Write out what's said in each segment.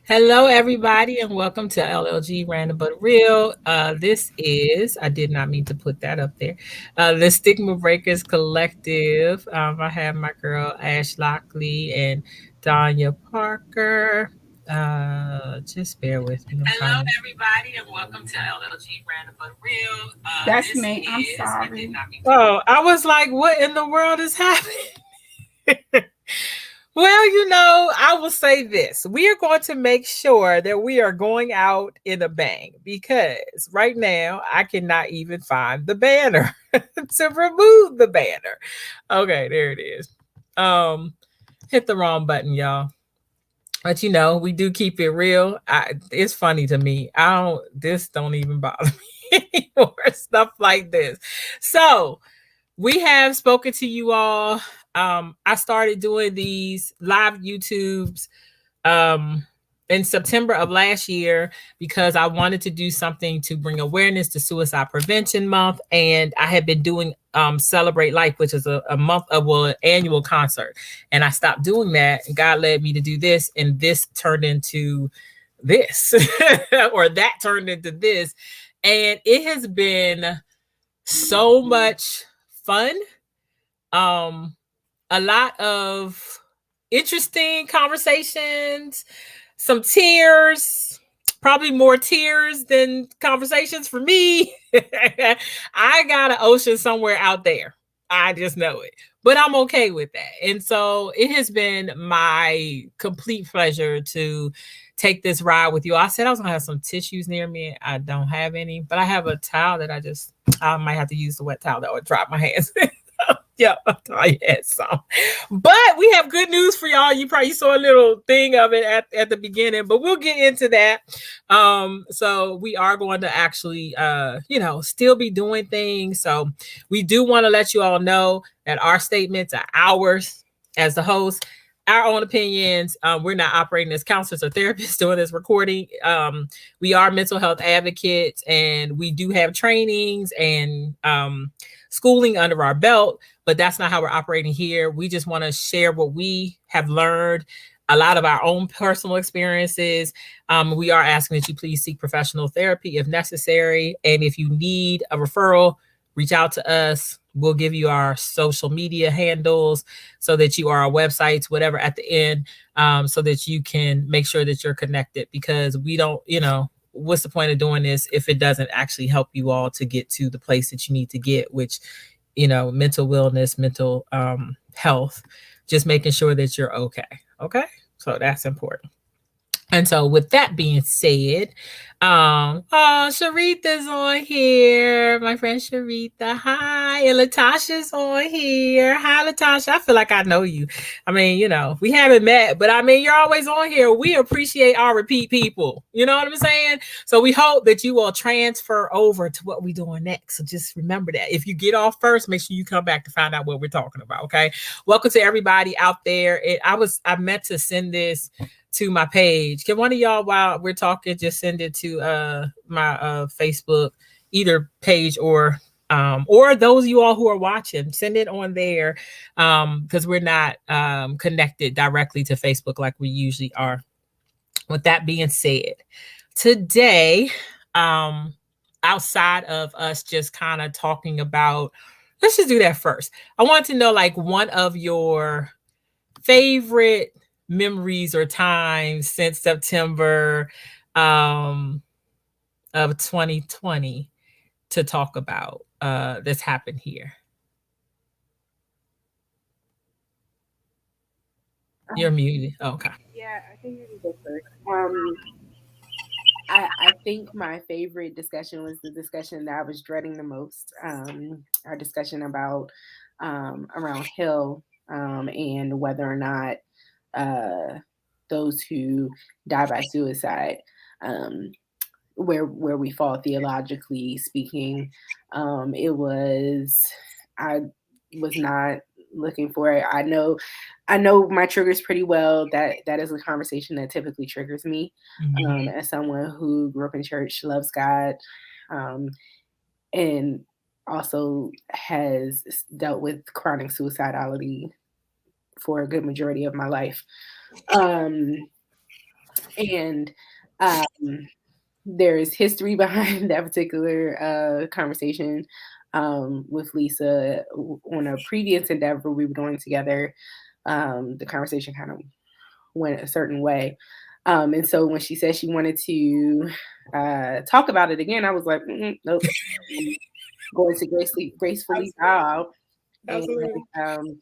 Hello, everybody, and welcome to LLG Random But Real. This is, I did not mean to put that up there, the Stigma Breakers Collective. I have my girl Ash Lockley and Danya Parker. Just bear with me. Hello, everybody, and welcome to LLG Random But Real. That's me. I'm sorry. Oh, I was like, what in the world is happening? Well, I will say this. We are going to make sure that we are going out in a bang because right now I cannot even find the banner to remove the banner. Okay, there it is. Hit the wrong button, y'all. But we do keep it real. It's funny to me. This don't even bother me anymore. Stuff like this. So we have spoken to you all. I started doing these live YouTubes in September of last year because I wanted to do something to bring awareness to Suicide Prevention Month. And I had been doing Celebrate Life, which is a month of an annual concert. And I stopped doing that. And God led me to do this. And this turned into this, or that turned into this. And it has been so much fun. A lot of interesting conversations, some tears, probably more tears than conversations for me. I got an ocean somewhere out there. I just know it. But I'm okay with that. And so it has been my complete pleasure to take this ride with you. I said I was going to have some tissues near me. I don't have any, but I have a towel that I might have to use the wet towel that would drop my hands. Yeah, I had some. But we have good news for y'all. You probably saw a little thing of it at the beginning, but we'll get into that. So we are going to actually still be doing things. So we do want to let you all know that our statements are ours as the host, our own opinions. We're not operating as counselors or therapists doing this recording. We are mental health advocates, and we do have trainings and schooling under our belt, but that's not how we're operating here. We just want to share what we have learned, a lot of our own personal experiences. We are asking that you please seek professional therapy if necessary. And if you need a referral, reach out to us. We'll give you our social media handles so that you are our websites, whatever at the end, so that you can make sure that you're connected, because we don't, what's the point of doing this if it doesn't actually help you all to get to the place that you need to get, which, mental wellness, mental health, just making sure that you're okay. Okay. So that's important. And so with that being said, Sharitha's on here. My friend Sharitha. Hi. And Latasha's on here. Hi, Latasha. I feel like I know you. I mean, we haven't met, but I mean, you're always on here. We appreciate our repeat people. You know what I'm saying? So we hope that you will transfer over to what we're doing next. So just remember that. If you get off first, make sure you come back to find out what we're talking about. Okay. Welcome to everybody out there. I meant to send this to my page. Can one of y'all, while we're talking, just send it to my Facebook, either page or those of you all who are watching, send it on there, because we're not connected directly to Facebook like we usually are. With that being said, today, outside of us just kind of talking about, let's just do that first. I want to know, like, one of your favorite memories or times since September of 2020 to talk about that's happened here. You're muted. Oh, okay. Yeah, I think you can go first. I think my favorite discussion was the discussion that I was dreading the most. Our discussion about around Hill, and whether or not those who die by suicide, where we fall theologically speaking. It was I was not looking for it. I know my triggers pretty well. That is a conversation that typically triggers me. As someone who grew up in church, loves God, and also has dealt with chronic suicidality for a good majority of my life. And there is history behind that particular conversation with Lisa on a previous endeavor we were doing together. The conversation kind of went a certain way. And so when she said she wanted to talk about it again, I was like, nope, I'm going to gracefully bow out. And Absolutely.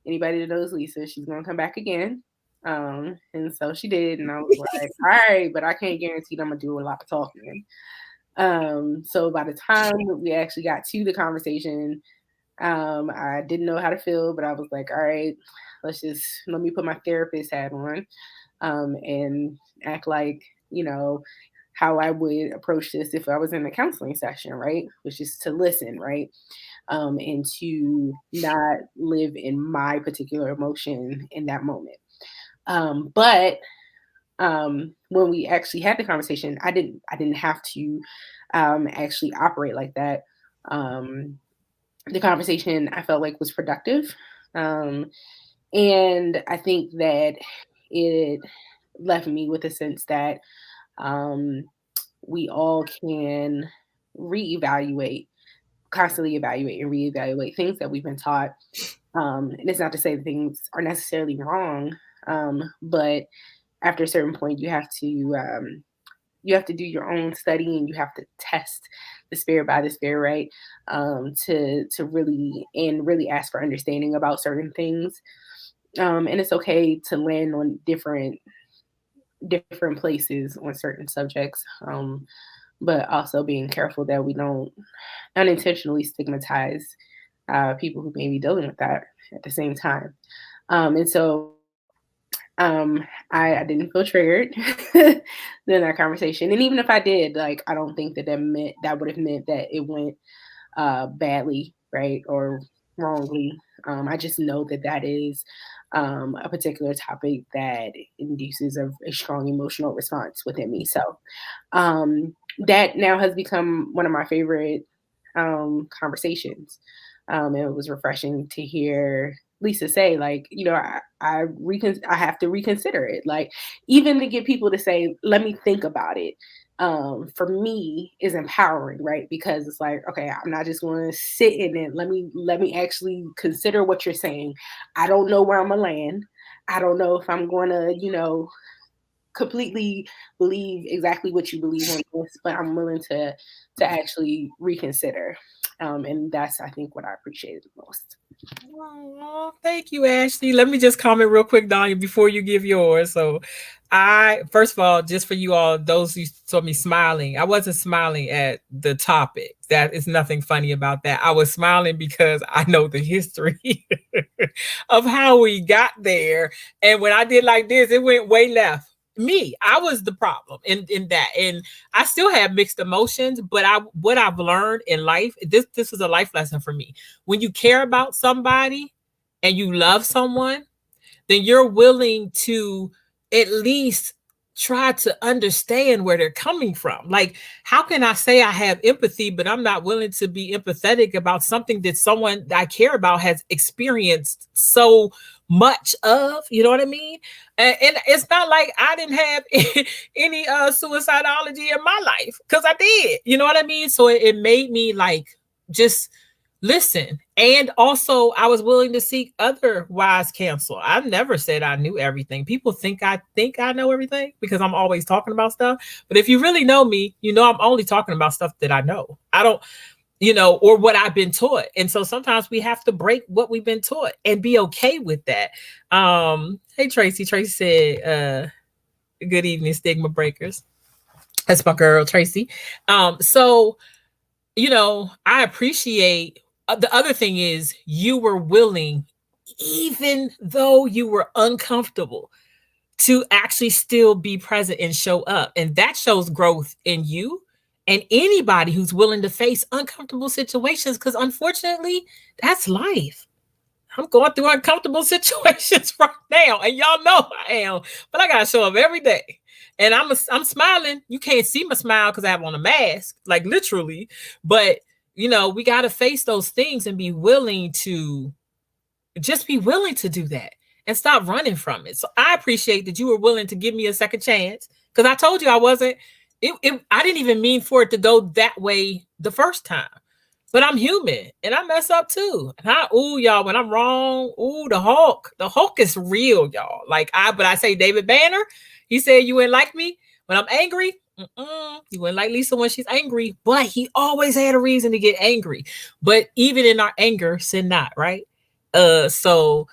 anybody that knows Lisa, she's going to come back again. And so she did. And I was like, all right, but I can't guarantee that I'm going to do a lot of talking. So by the time we actually got to the conversation, I didn't know how to feel, but I was like, all right, let me put my therapist hat on, and act like, how I would approach this if I was in a counseling session, right? Which is to listen, right? And to not live in my particular emotion in that moment. But when we actually had the conversation, I didn't have to actually operate like that. The conversation I felt like was productive, and I think that it left me with a sense that um, we all can reevaluate, constantly evaluate and reevaluate things that we've been taught. And it's not to say that things are necessarily wrong, but after a certain point, you have to do your own study and you have to test the spirit by the spirit, right? To really ask for understanding about certain things. And it's okay to land on different places on certain subjects, but also being careful that we don't unintentionally stigmatize people who may be dealing with that at the same time. And so I didn't feel triggered during that conversation. And even if I did, like, I don't think that would have meant that it went badly, right, or wrongly. I just know that that is a particular topic that induces a strong emotional response within me. So that now has become one of my favorite conversations. And it was refreshing to hear Lisa say, like, I have to reconsider it. Like, even to get people to say, let me think about it, for me is empowering, right? Because it's like, okay, I'm not just going to sit in it. Let me actually consider what you're saying. I don't know where I'm gonna land. I don't know if I'm going to, completely believe exactly what you believe on this, but I'm willing to actually reconsider. And that's, I think, what I appreciated the most. Oh, thank you, Ashley. Let me just comment real quick, Danya, before you give yours. So, first of all, just for you all, those who saw me smiling, I wasn't smiling at the topic. That is nothing funny about that. I was smiling because I know the history of how we got there. And when I did like this, it went way left. Me, I was the problem in that. And I still have mixed emotions, but what I've learned in life, this was a life lesson for me. When you care about somebody and you love someone, then you're willing to at least try to understand where they're coming from. Like, how can I say I have empathy, but I'm not willing to be empathetic about something that someone that I care about has experienced so much of? You know what I mean? And it's not like I didn't have any suicidology in my life, because I did. You know what I mean? So it made me like just listen. And also, I was willing to seek other wise counsel. I never said I knew everything. People think I know everything because I'm always talking about stuff. But if you really know me, you know I'm only talking about stuff that I know. I don't, or what I've been taught. And so sometimes we have to break what we've been taught and be okay with that. Hey Tracy. Tracy said, good evening, stigma breakers. That's my girl, Tracy. So I appreciate the other thing is you were willing, even though you were uncomfortable, to actually still be present and show up. And that shows growth in you and anybody who's willing to face uncomfortable situations. Because unfortunately, that's life. I'm going through uncomfortable situations right now, and y'all know I am. But I gotta show up every day, and I'm smiling. You can't see my smile because I have on a mask, like literally. But we gotta face those things and be willing to just be willing to do that. and stop running from it. So I appreciate that you were willing to give me a second chance, because I told you I wasn't. I didn't even mean for it to go that way the first time. But I'm human and I mess up too. And ooh, y'all, when I'm wrong, ooh, the Hulk is real, y'all. But I say David Banner, he said you wouldn't like me when I'm angry. You wouldn't like Lisa when she's angry, but he always had a reason to get angry. But even in our anger, sin not, right? So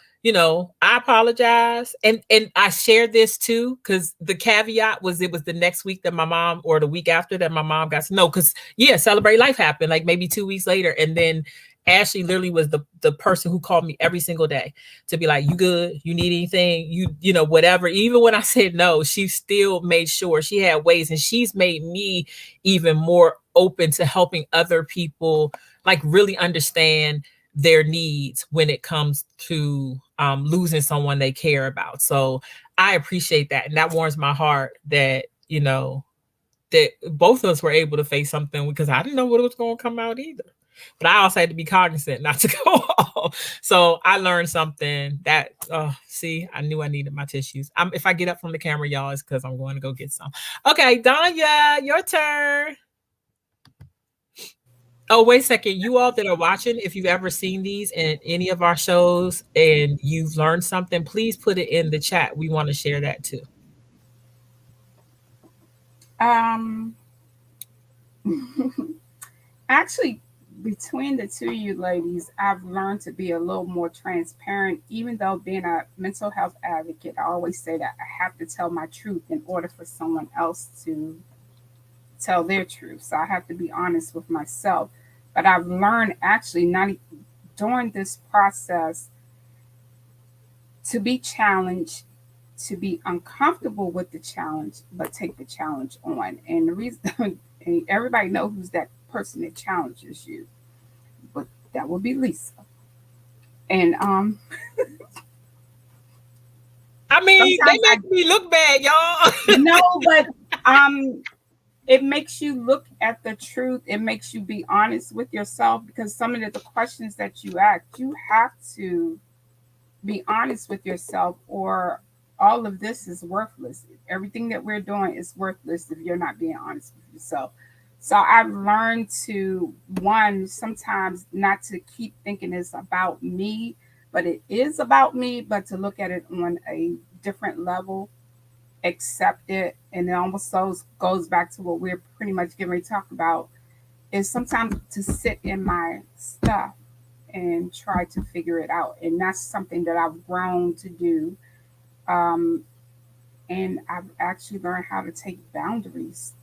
I apologize, and I shared this too, because the caveat was it was the next week that my mom, or the week after that my mom got to know, because Celebrate Life happened like maybe 2 weeks later, and then Ashley literally was the person who called me every single day to be like, you good, you need anything, whatever. Even when I said no, she still made sure she had ways, and she's made me even more open to helping other people like really understand their needs when it comes to losing someone they care about. So I appreciate that. And that warms my heart that, that both of us were able to face something, because I didn't know what was going to come out either. But I also had to be cognizant not to go off. So I learned something that, see, I knew I needed my tissues. If I get up from the camera, y'all, it's because I'm going to go get some. Okay, Danya, your turn. Oh, wait a second. You all that are watching, if you've ever seen these in any of our shows and you've learned something, please put it in the chat. We want to share that too. Actually, between the two of you ladies, I've learned to be a little more transparent. Even though being a mental health advocate, I always say that I have to tell my truth in order for someone else to tell their truth. So I have to be honest with myself. But I've learned actually not during this process to be challenged, to be uncomfortable with the challenge, but take the challenge on. And the reason, and everybody knows who's that person that challenges you, but that would be Lisa. And I mean, they make me look bad, y'all. No, but it makes you look at the truth. It makes you be honest with yourself, because some of the questions that you ask, you have to be honest with yourself, or all of this is worthless. Everything that we're doing is worthless if you're not being honest with yourself. So I've learned to, one, sometimes not to keep thinking it's about me, but it is about me, but to look at it on a different level, accept it. And it almost goes back to what we're pretty much getting ready to talk about, is sometimes to sit in my stuff and try to figure it out. And that's something that I've grown to do. Um, and I've actually learned how to take boundaries.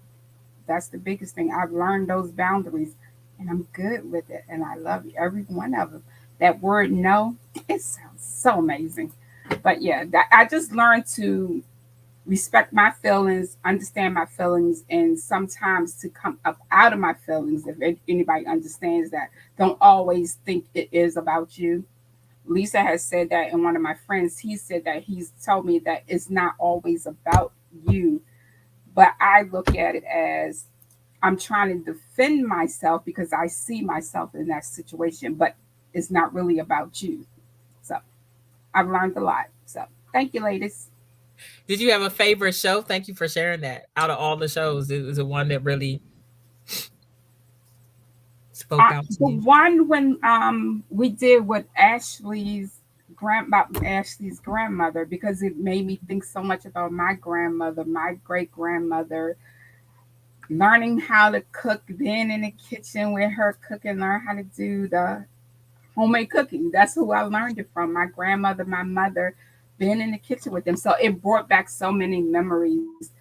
That's the biggest thing. I've learned those boundaries, and I'm good with it. And I love every one of them. That word no, it sounds so amazing. But yeah, I just learned to respect my feelings, understand my feelings, and sometimes to come up out of my feelings. If anybody understands that, don't always think it is about you. Lisa has said that, and one of my friends, he said that he's told me that it's not always about you. But I look at it as I'm trying to defend myself because I see myself in that situation, but it's not really about you. So I've learned a lot. So thank you, ladies. Did you have a favorite show? Thank you for sharing that. Out of all the shows, it was the one that really spoke out to The you. one when we did with Ashley's grandmother, because it made me think so much about my grandmother, my great grandmother, learning how to cook, being in the kitchen with her cooking, learn how to do the homemade cooking. That's who I learned it from. My grandmother, my mother, being in the kitchen with them. So it brought back so many memories.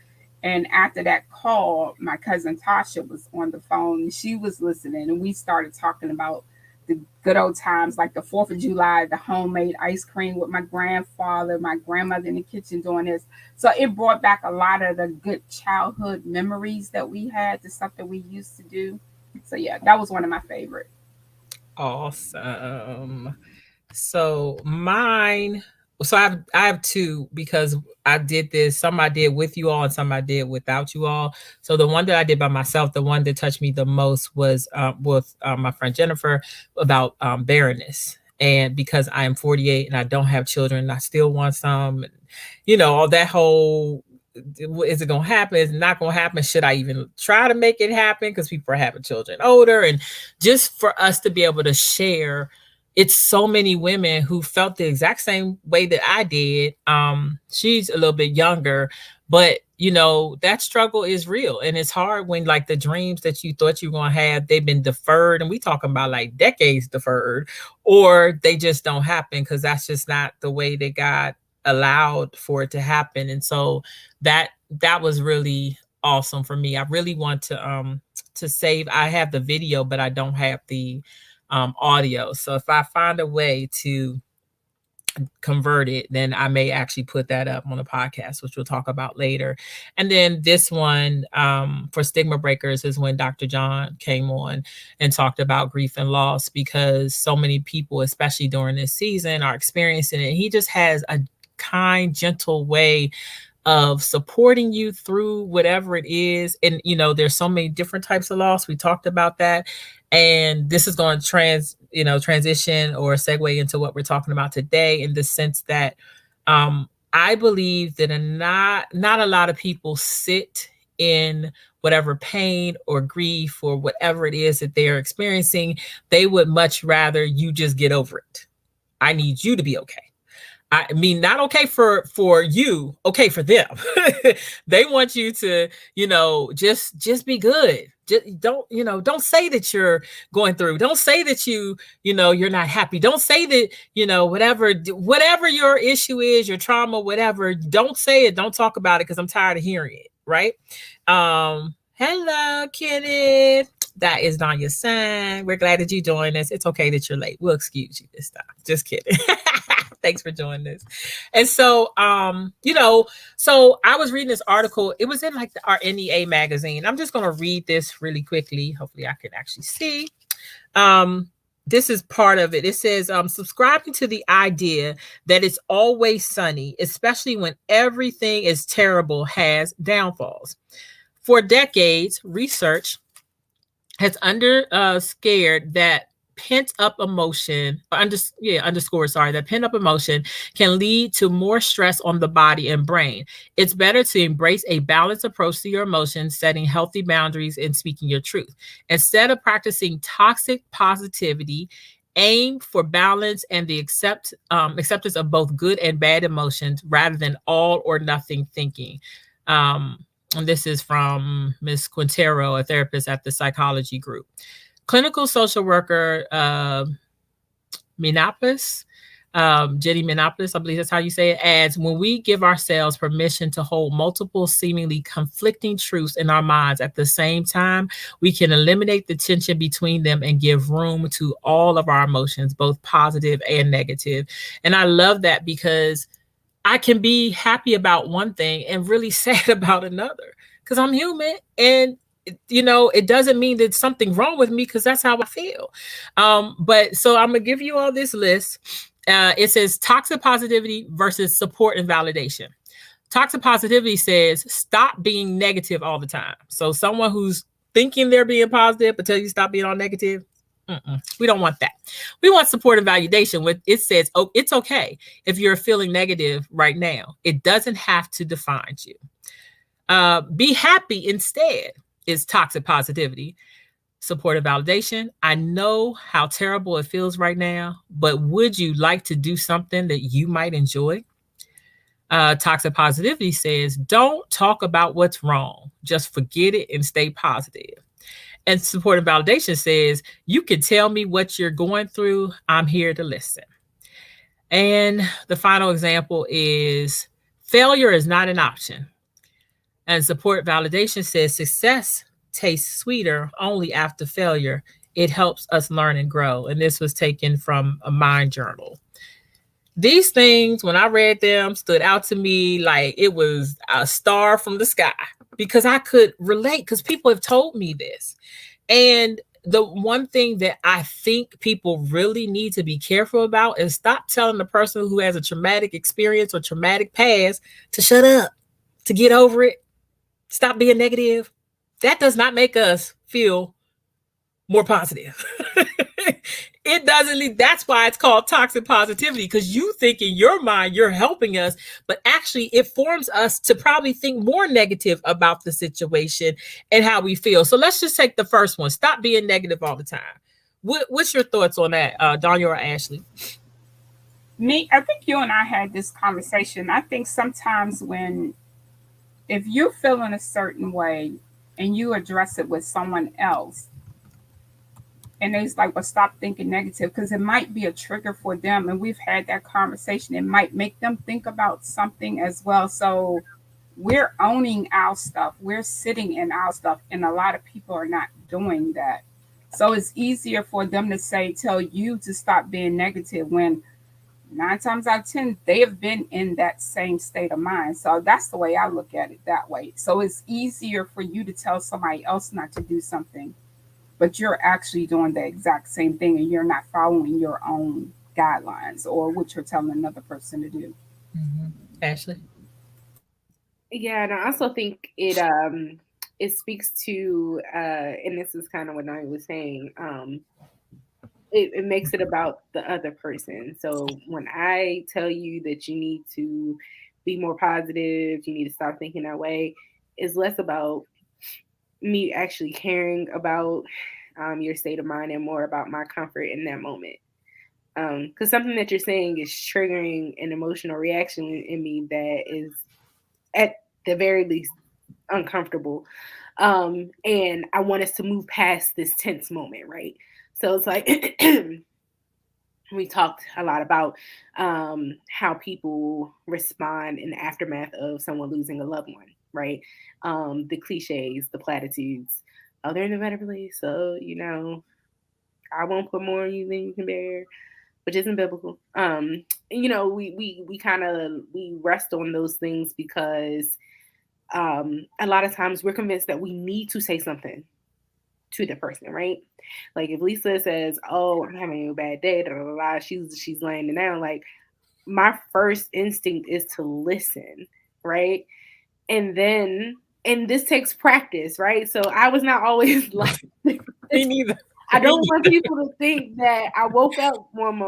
And after that call, my cousin Tasha was on the phone and she was listening, and we started talking about the good old times, like the 4th of July, the homemade ice cream with my grandfather, my grandmother in the kitchen doing this. So it brought back a lot of the good childhood memories that we had, the stuff that we used to do. So yeah, that was one of my favorite. Awesome. So I have two, because I did this. Some I did with you all, and some I did without you all. So the one that I did by myself, the one that touched me the most was with my friend Jennifer, about barrenness. And because I am 48 and I don't have children, I still want some, all that whole, is it going to happen? Is it not going to happen? Should I even try to make it happen? Because people are having children older. And just for us to be able to share, it's so many women who felt the exact same way that I did. She's a little bit younger, but that struggle is real. And it's hard when like the dreams that you thought you were going to have, they've been deferred. And we talking about like decades deferred, or they just don't happen because that's just not the way that God allowed for it to happen. And so that was really awesome for me. I really want to save. I have the video, but I don't have the audio. So if I find a way to convert it, then I may actually put that up on the podcast, which we'll talk about later. And then this one for Stigma Breakers is when Dr. John came on and talked about grief and loss, because so many people, especially during this season, are experiencing it. He just has a kind, gentle way of supporting you through whatever it is. And, there's so many different types of loss. We talked about that. And this is going to transition or segue into what we're talking about today, in the sense that I believe that not a lot of people sit in whatever pain or grief or whatever it is that they're experiencing. They would much rather you just get over it. I need you to be okay. I mean, not okay for you, okay for them. They want you to, just be good. Just don't say that you're going through. Don't say that you're not happy. Don't say that, whatever your issue is, your trauma, whatever, don't say it. Don't talk about it, because I'm tired of hearing it. Right. Hello, Kenneth. That is not your son. We're glad that you joined us. It's okay that you're late. We'll excuse you this time. Just kidding. Thanks for joining us. And so, so I was reading this article. It was in like our NEA magazine. I'm just going to read this really quickly. Hopefully I can actually see. This is part of it. It says, subscribing to the idea that it's always sunny, especially when everything is terrible, has downfalls. For decades, research has underscored that pent up emotion, that pent up emotion can lead to more stress on the body and brain. It's better to embrace a balanced approach to your emotions, setting healthy boundaries and speaking your truth. Instead of practicing toxic positivity, aim for balance and the acceptance of both good and bad emotions, rather than all or nothing thinking. And this is from Ms. Quintero, a therapist at the Psychology Group. Clinical social worker Menopoulos, Jenny Menopoulos, I believe that's how you say it, adds, when we give ourselves permission to hold multiple seemingly conflicting truths in our minds at the same time, we can eliminate the tension between them and give room to all of our emotions, both positive and negative. And I love that, because I can be happy about one thing and really sad about another, because I'm human. And it doesn't mean there's something wrong with me, because that's how I feel. But so I'm going to give you all this list. It says toxic positivity versus support and validation. Toxic positivity says stop being negative all the time. So someone who's thinking they're being positive until you stop being all negative. We don't want that. We want support and validation. It says, oh, it's okay if you're feeling negative right now. It doesn't have to define you. Be happy instead is toxic positivity. Support and validation. I know how terrible it feels right now, but would you like to do something that you might enjoy? Toxic positivity says, don't talk about what's wrong. Just forget it and stay positive. And support and validation says, you can tell me what you're going through. I'm here to listen. And the final example is, failure is not an option. And support validation says, success tastes sweeter only after failure. It helps us learn and grow. And this was taken from a Mind Journal. These things, when I read them, stood out to me like it was a star from the sky, because I could relate, because people have told me this. And the one thing that I think people really need to be careful about is stop telling the person who has a traumatic experience or traumatic past to shut up, to get over it, stop being negative. That does not make us feel more positive. It doesn't lead. That's why it's called toxic positivity, because you think in your mind you're helping us, but actually it forms us to probably think more negative about the situation and how we feel. So let's just take the first one. Stop being negative all the time. What's your thoughts on that, Danya or Ashley? Me, I think you and I had this conversation. I think sometimes if you're feeling a certain way and you address it with someone else, and they's like, well, stop thinking negative, because it might be a trigger for them. And we've had that conversation. It might make them think about something as well. So we're owning our stuff, we're sitting in our stuff, and a lot of people are not doing that. So it's easier for them to tell you to stop being negative when 9 times out of 10, they have been in that same state of mind. So that's the way I look at it that way. So it's easier for you to tell somebody else not to do something, but you're actually doing the exact same thing and you're not following your own guidelines or what you're telling another person to do. Mm-hmm. Ashley? Yeah, and I also think it speaks to and this is kind of what I was saying. It makes it about the other person. So when I tell you that you need to be more positive, you need to stop thinking that way, it's less about me actually caring about your state of mind and more about my comfort in that moment. Because something that you're saying is triggering an emotional reaction in me that is at the very least uncomfortable. And I want us to move past this tense moment, right? So it's like we talked a lot about how people respond in the aftermath of someone losing a loved one, right? The cliches, the platitudes. Oh, they're in a better place, so I won't put more on you than you can bear, which isn't biblical. We kind of we rest on those things because a lot of times we're convinced that we need to say something to the person, right? Like if Lisa says, "Oh, I'm having a bad day," da, da, da, da, she's laying it down. Like my first instinct is to listen, right? And this takes practice, right? So I was not always like Me neither. I don't want people to think that I woke up one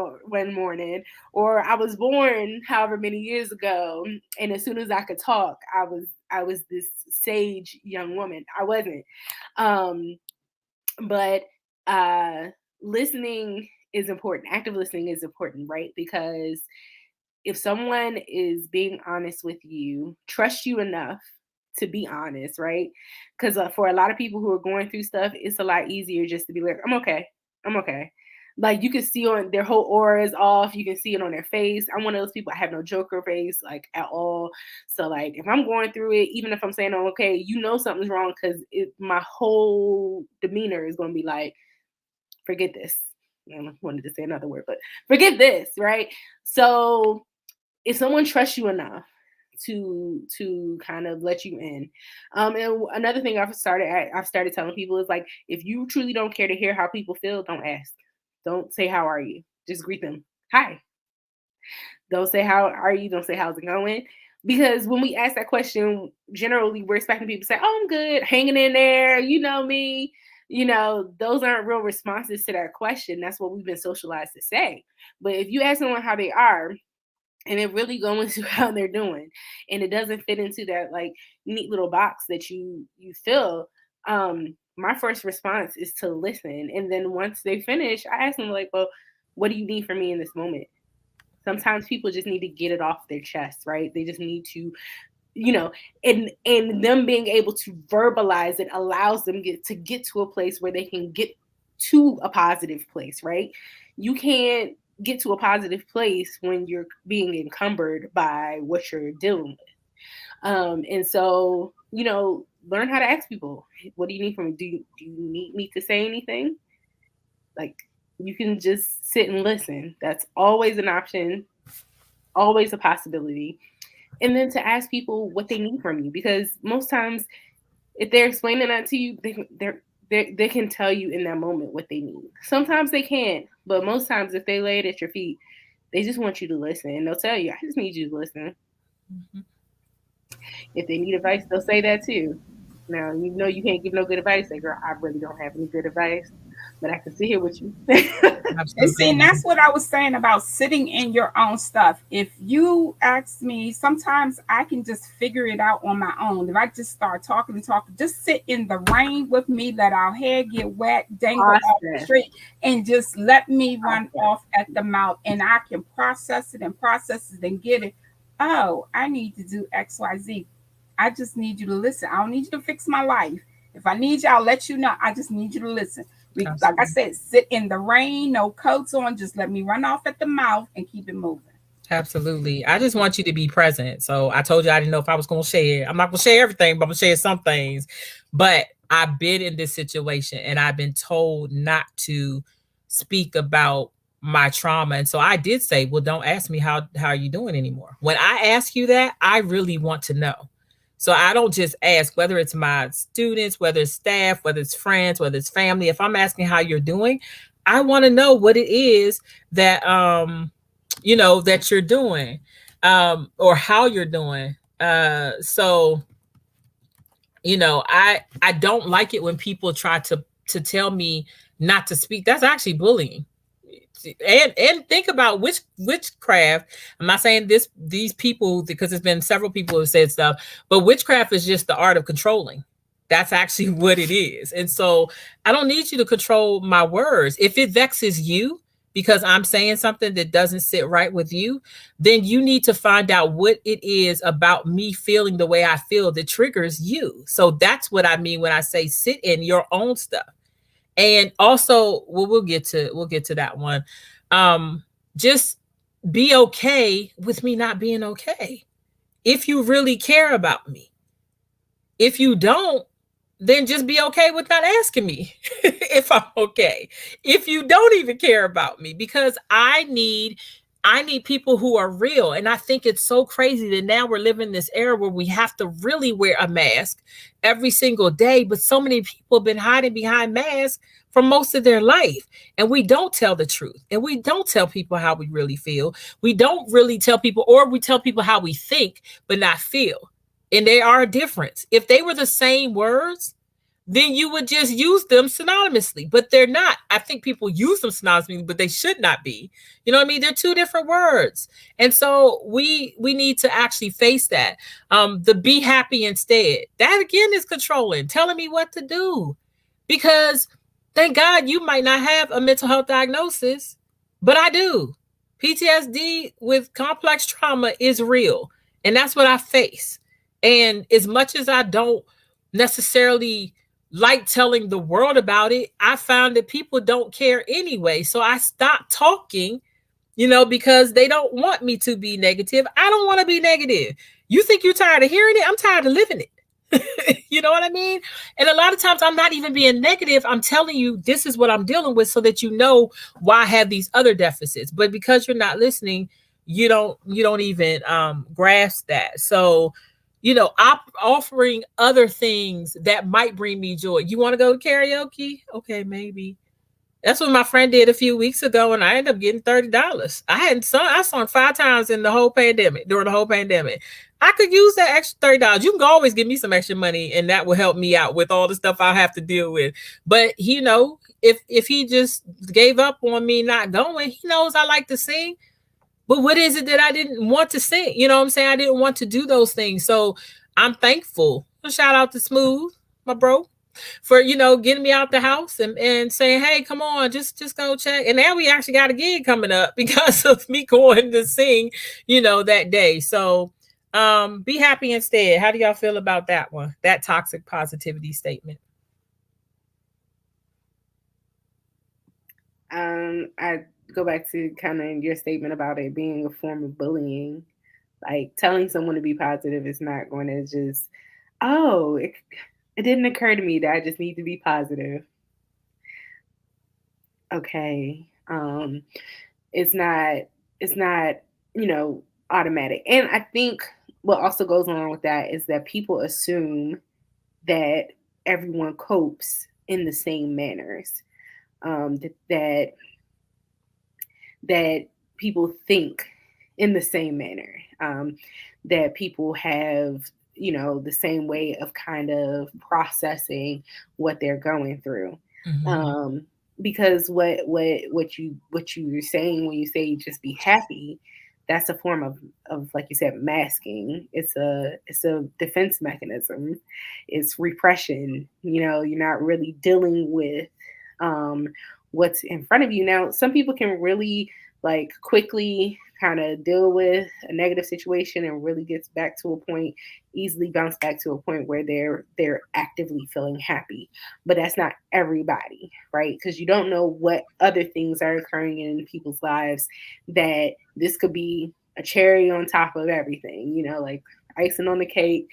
morning or I was born however many years ago, and as soon as I could talk, I was this sage young woman. I wasn't. But listening is important. Active listening is important, right? Because if someone is being honest with you, trust you enough to be honest, right? Because for a lot of people who are going through stuff, it's a lot easier just to be like, I'm okay. I'm okay. Like you can see on their whole aura is off. You can see it on their face. I'm one of those people. I have no joker face like at all. So like if I'm going through it, even if I'm saying I'm okay, something's wrong because my whole demeanor is going to be like, forget this. I wanted to say another word, but forget this, right? So if someone trusts you enough to kind of let you in, and another thing I've started telling people is like, if you truly don't care to hear how people feel, don't ask. Don't say how are you. Just greet them. Hi. Don't say how are you. Don't say how's it going. Because when we ask that question, generally we're expecting people to say, "Oh, I'm good, hanging in there. You know me." Those aren't real responses to that question. That's what we've been socialized to say. But if you ask someone how they are, and it really go into how they're doing, and it doesn't fit into that like neat little box that you fill, my first response is to listen. And then once they finish, I ask them like, well, what do you need from me in this moment? Sometimes people just need to get it off their chest, right? They just need to, and them being able to verbalize it allows them to get to a place where they can get to a positive place, right? You can't get to a positive place when you're being encumbered by what you're dealing with. And so, learn how to ask people, what do you need from me? Do you need me to say anything? Like, you can just sit and listen. That's always an option, always a possibility. And then to ask people what they need from you, because most times if they're explaining that to you, they can tell you in that moment what they need. Sometimes they can't, but most times if they lay it at your feet, they just want you to listen. And they'll tell you, I just need you to listen. Mm-hmm. If they need advice, they'll say that too. Now, you can't give no good advice. Like, girl, I really don't have any good advice. but I can sit here with you. And see, and Absolutely. that's what I was saying about sitting in your own stuff. If you ask me, sometimes I can just figure it out on my own. If I just start talking and talking, just sit in the rain with me, let our hair get wet, dangle off the Process. tree, and just let me run Process. off at the mouth, and I can process it and get it. Oh, I need to do XYZ. I just need you to listen. I don't need you to fix my life. If I need you, I'll let you know. I just need you to listen. Like I Absolutely. said, sit in the rain, no coats on, just let me run off at the mouth and keep it moving. Absolutely. I just want you to be present. So I told you I didn't know if I was going to share. I'm not going to share everything, but I'm going to share some things. But I've been in this situation and I've been told not to speak about my trauma. And so I did say, well, don't ask me how are you doing anymore. When I ask you that, I really want to know. So I don't just ask whether it's my students, whether it's staff, whether it's friends, whether it's family. If I'm asking how you're doing, I want to know what it is that that you're doing, or how you're doing. So I don't like it when people try to tell me not to speak. That's actually bullying. And think about witchcraft. I'm not saying these people, because there's been several people who have said stuff, but witchcraft is just the art of controlling. That's actually what it is. And so I don't need you to control my words. If it vexes you because I'm saying something that doesn't sit right with you, then you need to find out what it is about me feeling the way I feel that triggers you. So that's what I mean when I say sit in your own stuff. And also, well, we'll get to that one. Um, just be okay with me not being okay. If you really care about me. If you don't, then just be okay with not asking me if I'm okay. If you don't even care about me, because I need people who are real. And I think it's so crazy that now we're living this era where we have to really wear a mask every single day. But so many people have been hiding behind masks for most of their life. And we don't tell the truth. And we don't tell people how we really feel. We don't really tell people, or we tell people how we think, but not feel. And they are a difference. If they were the same words, then you would just use them synonymously, but they're not. I think people use them synonymously, but they should not be. You know what I mean? They're two different words. And so we need to actually face that. The be happy instead. That again is controlling, telling me what to do. Because thank God you might not have a mental health diagnosis, but I do. PTSD with complex trauma is real. And that's what I face. And as much as I don't necessarily like telling the world about it, I found that people don't care anyway. So I stopped talking, because they don't want me to be negative. I don't want to be negative. You think you're tired of hearing it? I'm tired of living it. You know what I mean? And a lot of times I'm not even being negative. I'm telling you this is what I'm dealing with so that you know why I have these other deficits. But because you're not listening, you don't even grasp that. So, offering other things that might bring me joy. You want to go to karaoke? Okay, maybe. That's what my friend did a few weeks ago, and I ended up getting $30. I sung 5 times in the whole pandemic, during the whole pandemic. I could use that extra $30. You can always give me some extra money, and that will help me out with all the stuff I have to deal with. But if he just gave up on me not going, he knows I like to sing. But what is it that I didn't want to sing? You know what I'm saying? I didn't want to do those things. So I'm thankful. Shout out to Smooth, my bro, for getting me out the house and saying, hey, come on, just go check. And now we actually got a gig coming up because of me going to sing, that day. So be happy instead. How do y'all feel about that one? That toxic positivity statement. I go back to kind of your statement about it being a form of bullying. Like telling someone to be positive is not going to just, oh, it didn't occur to me that I just need to be positive. Okay. It's not automatic. And I think what also goes along with that is that people assume that everyone copes in the same manners. That people think in the same manner. That people have the same way of kind of processing what they're going through. Mhm. because what you're saying when you say just be happy, that's a form of like you said, masking. It's a defense mechanism. It's repression. You're not really dealing with um what's in front of you. Now some people can really like quickly kind of deal with a negative situation and really gets back to a point, easily bounce back to a point where they're actively feeling happy. But that's not everybody, right? Because you don't know what other things are occurring in people's lives, that this could be a cherry on top of everything, like icing on the cake.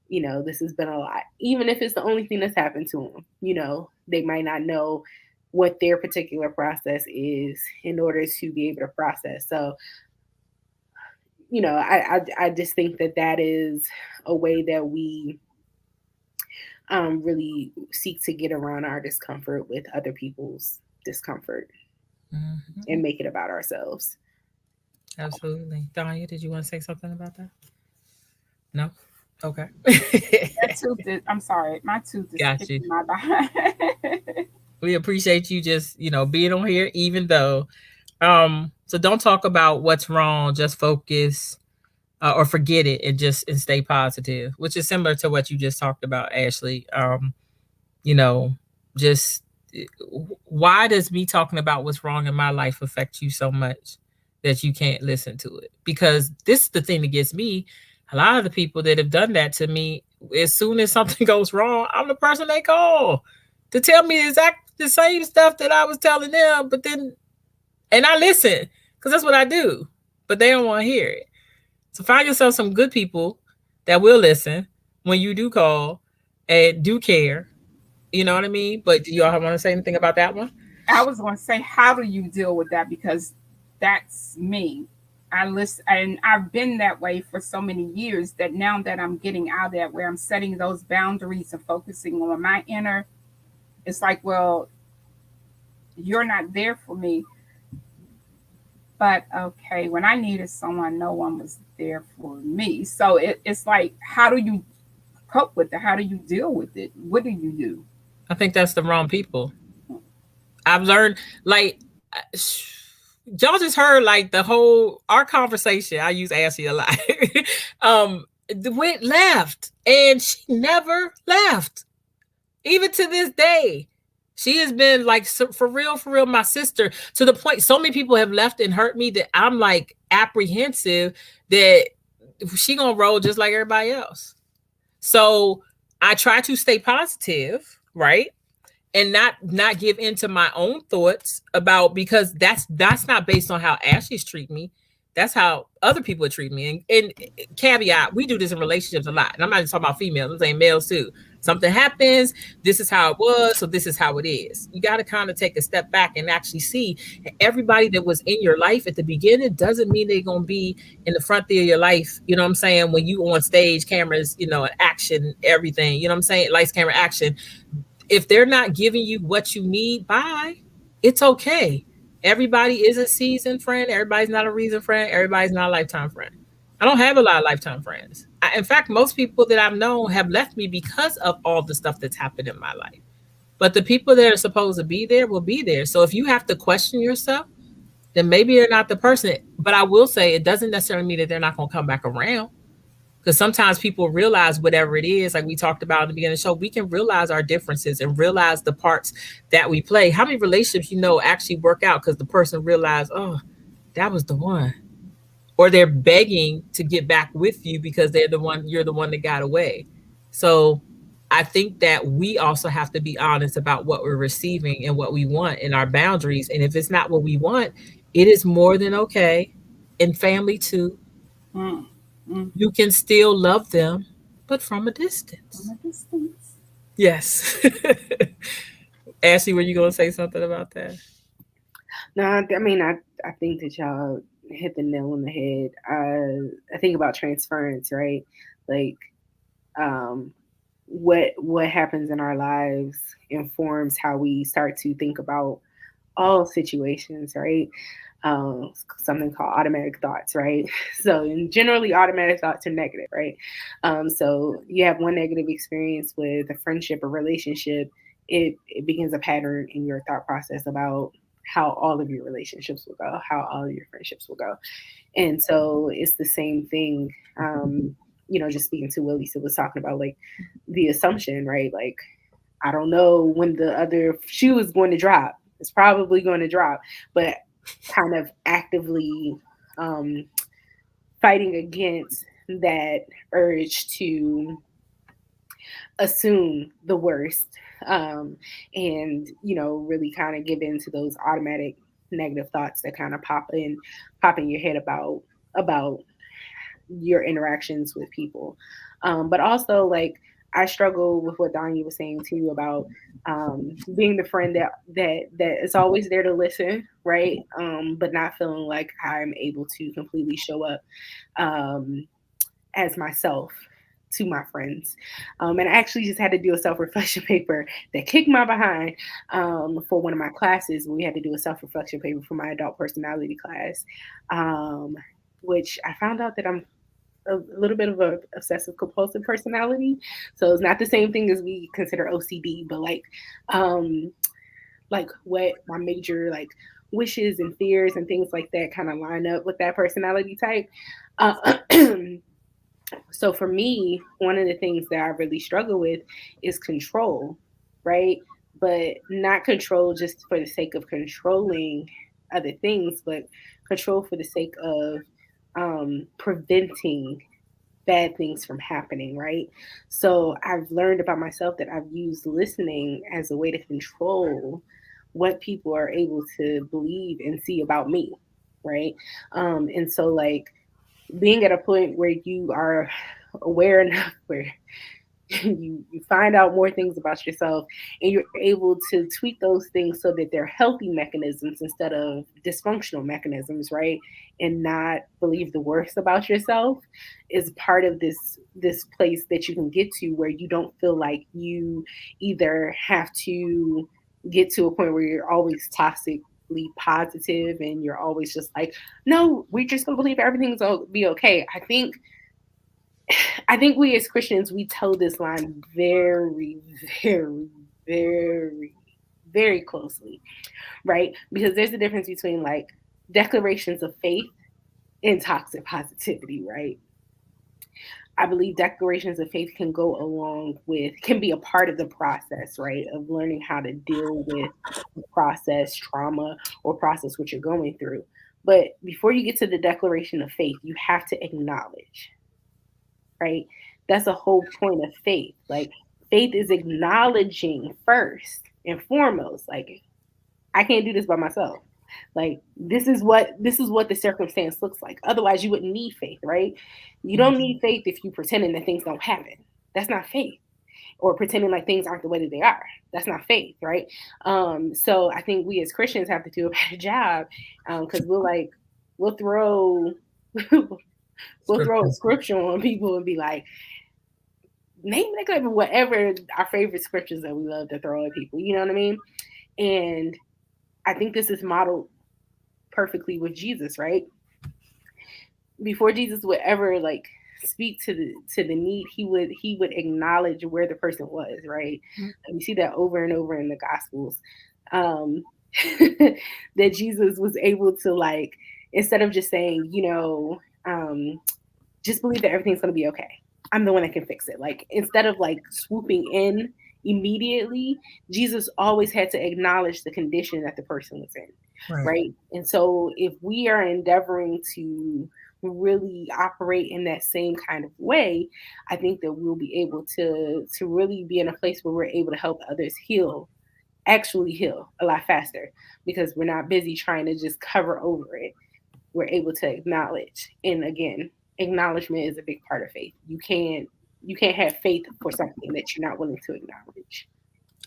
This has been a lot. Even if it's the only thing that's happened to them, they might not know what their particular process is in order to be able to process. So, I just think that is a way that we really seek to get around our discomfort with other people's discomfort and make it about ourselves. Absolutely. Danya, did you want to say something about that? No? Okay. That tooth is, I'm sorry, my tooth is Got you. kicking my behind. We appreciate you just, being on here, even though. So don't talk about what's wrong, just focus or forget it and stay positive, which is similar to what you just talked about, Ashley. You know, just why does me talking about what's wrong in my life affect you so much that you can't listen to it? Because this is the thing that gets me. A lot of the people that have done that to me, as soon as something goes wrong, I'm the person they call to tell me the same stuff that I was telling them, but then, and I listen because that's what I do, but they don't want to hear it. So find yourself some good people that will listen when you do call and do care. You know what I mean? But do y'all want to say anything about that one? I was going to say, how do you deal with that? Because that's me. I listen, and I've been that way for so many years that now that I'm getting out of that, where I'm setting those boundaries and focusing on my inner, it's like, well, you're not there for me. But okay, when I needed someone, no one was there for me. So it's like, how do you cope with it? How do you deal with it? What do you do? I think that's the wrong people. I've learned, like, y'all just heard like our conversation. I use Ashley a lot. Went left, and she never left, even to this day. She has been like, for real, my sister, to the point so many people have left and hurt me that I'm like apprehensive that she gonna roll just like everybody else. So I try to stay positive, right? And not give into my own thoughts about, because that's not based on how Ashley's treat me. That's how other people treat me. And caveat, we do this in relationships a lot. And I'm not just talking about females, I'm saying males too. Something happens, this is how it was, so this is how it is. You got to kind of take a step back and actually see everybody that was in your life at the beginning doesn't mean they're going to be in the front there of your life. You know what I'm saying? When you on stage, cameras, action, everything, you know what I'm saying? Lights, camera, action. If they're not giving you what you need, bye. It's okay. Everybody is a seasoned friend. Everybody's not a reason friend. Everybody's not a lifetime friend. I don't have a lot of lifetime friends. In fact, most people that I've known have left me because of all the stuff that's happened in my life. But the people that are supposed to be there will be there. So if you have to question yourself, then maybe you're not the person. But I will say it doesn't necessarily mean that they're not going to come back around. Because sometimes people realize whatever it is, like we talked about at the beginning of the show, we can realize our differences and realize the parts that we play. How many relationships actually work out because the person realized, oh, that was the one. Or they're begging to get back with you because you're the one that got away. So I think that we also have to be honest about what we're receiving and what we want and our boundaries. And if it's not what we want, it is more than okay. And family too. You can still love them, but from a distance. From a distance. Yes. Ashley, were you going to say something about that? No, I mean, I think that y'all hit the nail on the head. I think about transference, right? Like, what happens in our lives informs how we start to think about all situations, right? Something called automatic thoughts, right? So, and generally, automatic thoughts are negative, right? So, you have one negative experience with a friendship or relationship, it begins a pattern in your thought process about how all of your relationships will go, how all of your friendships will go. And so it's the same thing. Just speaking to what Lisa was talking about, like the assumption, right? Like, I don't know when the other shoe is going to drop. It's probably going to drop, but kind of actively fighting against that urge to assume the worst, and really kind of give in to those automatic negative thoughts that kind of pop in your head about your interactions with people. But also, like, I struggle with what Danya was saying too about being the friend that is always there to listen, right? But not feeling like I'm able to completely show up um, as myself to my friends. And I actually just had to do a self reflection paper that kicked my behind for one of my classes. We had to do a self reflection paper for my adult personality class, which I found out that I'm a little bit of a obsessive compulsive personality. So it's not the same thing as we consider OCD, but like what my major like wishes and fears and things like that kind of line up with that personality type. Uh, so for me, one of the things that I really struggle with is control, right? But not control just for the sake of controlling other things, but control for the sake of preventing bad things from happening, right? So I've learned about myself that I've used listening as a way to control what people are able to believe and see about me, right? And so, like, being at a point where you are aware enough where you find out more things about yourself and you're able to tweak those things so that they're healthy mechanisms instead of dysfunctional mechanisms, right? And not believe the worst about yourself is part of this place that you can get to where you don't feel like you either have to get to a point where you're always toxically positive and you're always just like, no, we're just gonna believe everything's gonna be okay. I think we as Christians, we toe this line very, very, very, very closely, right? Because there's a difference between like declarations of faith and toxic positivity, right? I believe declarations of faith can be a part of the process, right? Of learning how to deal with process trauma or process what you're going through. But before you get to the declaration of faith, you have to acknowledge, right? That's a whole point of faith. Like, faith is acknowledging first and foremost, like, I can't do this by myself. Like, this is what the circumstance looks like. Otherwise, you wouldn't need faith, right? You don't need faith if you pretending that things don't happen. That's not faith. Or pretending like things aren't the way that they are. That's not faith, right? So I think we as Christians have to do a better job, because we'll throw we'll throw a scripture on people and be like, name like whatever our favorite scriptures that we love to throw at people. You know what I mean? And I think this is modeled perfectly with Jesus, right? Before Jesus would ever like speak to the need, he would acknowledge where the person was, right? And we see that over and over in the Gospels. That Jesus was able to, like, instead of just saying, just believe that everything's going to be okay. I'm the one that can fix it. Like, instead of like swooping in immediately, Jesus always had to acknowledge the condition that the person was in. Right. And so if we are endeavoring to really operate in that same kind of way, I think that we'll be able to really be in a place where we're able to help others actually heal a lot faster, because we're not busy trying to just cover over it. We're able to acknowledge. And again, acknowledgement is a big part of faith. You can't have faith for something that you're not willing to acknowledge.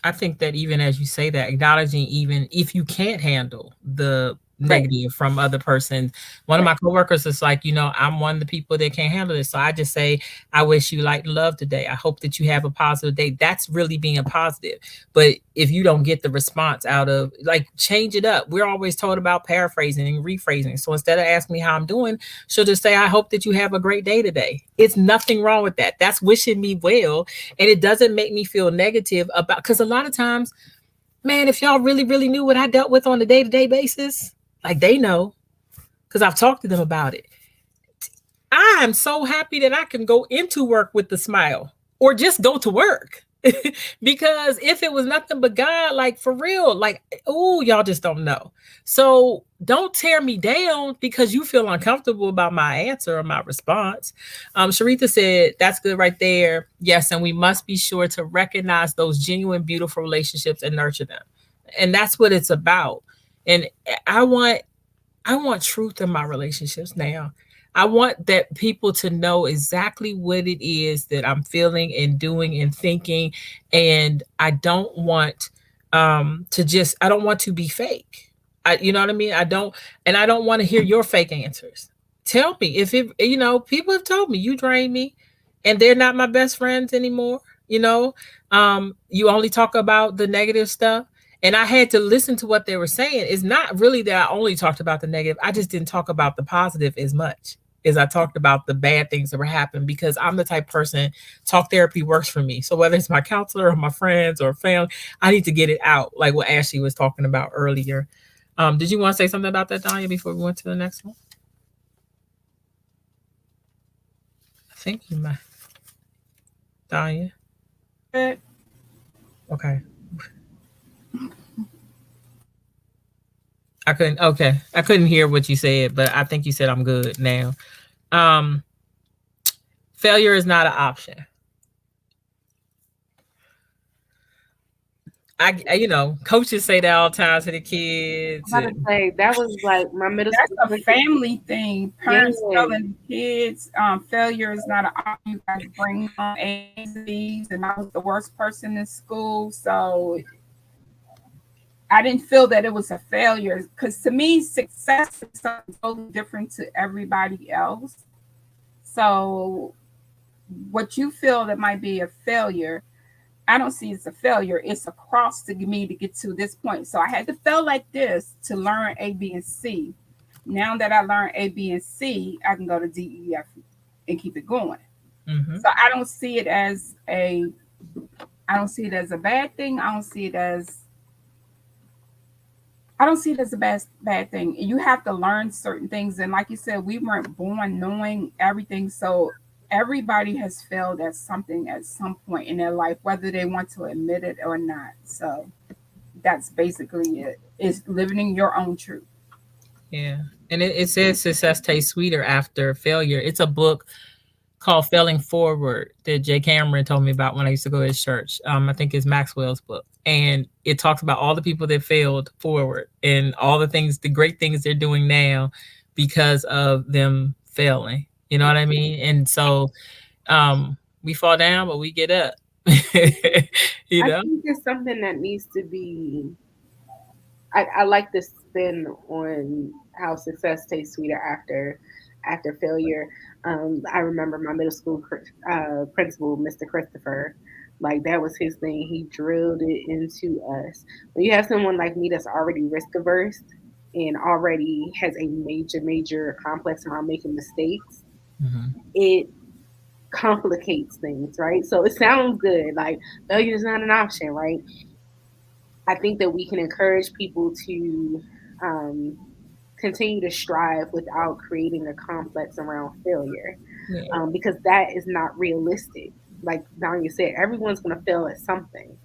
I think that even as you say that, acknowledging even if you can't handle the Right. negative from other persons. One of Right. my coworkers is like, I'm one of the people that can't handle this. So I just say, I wish you light and love today. I hope that you have a positive day. That's really being positive. But if you don't get the response out of, like, change it up. We're always told about paraphrasing and rephrasing. So instead of asking me how I'm doing, she'll just say, I hope that you have a great day today. It's nothing wrong with that. That's wishing me well. And it doesn't make me feel negative about, because a lot of times, man, if y'all really, really knew what I dealt with on a day to day basis, like they know, because I've talked to them about it. I'm so happy that I can go into work with the smile or just go to work. Because if it was nothing but God, like for real, like, oh, y'all just don't know. So don't tear me down because you feel uncomfortable about my answer or my response. Sharitha said, that's good right there. Yes, and we must be sure to recognize those genuine, beautiful relationships and nurture them. And that's what it's about. And I want I want truth in my relationships now. I want that people to know exactly what it is that I'm feeling and doing and thinking. And I don't want I don't want to be fake. You know what I mean? I don't want to hear your fake answers. Tell me if it, people have told me you drain me and they're not my best friends anymore. You know, you only talk about the negative stuff, and I had to listen to what they were saying. It's not really that I only talked about the negative. I just didn't talk about the positive as much as I talked about the bad things that were happening, because I'm the type person, talk therapy works for me. So whether it's my counselor or my friends or family, I need to get it out, like what Ashley was talking about earlier. Did you want to say something about that, Danya, before we went to the next one? I think you might. Danya. Good. Okay. I couldn't. Okay, I couldn't hear what you said, but I think you said I'm good now. Um, Failure is not an option. Coaches say that all the time to the kids. I'm about to say that was like my middle That's school a principal. family thing. Yeah. Parents telling the kids, failure is not an option. You guys bring home A's and B's, and I was the worst person in school. So I didn't feel that it was a failure, because to me, success is something totally different to everybody else. So what you feel that might be a failure, I don't see it's a failure. It's a cross to me to get to this point. So I had to fail like this to learn A, B, and C. Now that I learned A, B, and C, I can go to D, E, F, and keep it going. Mm-hmm. So I don't see it as a bad thing. I don't see it as a bad thing. You have to learn certain things, and like you said, we weren't born knowing everything. So everybody has failed at something at some point in their life, whether they want to admit it or not. So that's basically it. It's living your own truth. Yeah, and it says success tastes sweeter after failure. It's a book called Failing Forward that Jay Cameron told me about when I used to go to his church. I think it's Maxwell's book. And it talks about all the people that failed forward and all the things, the great things they're doing now because of them failing. You know what I mean? And so we fall down, but we get up. You I know? think it's something that needs to be. I like the spin on how success tastes sweeter after failure. I remember my middle school principal, Mr. Christopher. Like that was his thing. He drilled it into us. When you have someone like me that's already risk averse and already has a major complex around making mistakes, Mm-hmm. it complicates things, right? So it sounds good, like failure is not an option, right? I think that we can encourage people to um, continue to strive without creating a complex around failure, Yeah. because that is not realistic. Like Danya said, everyone's going to fail at something.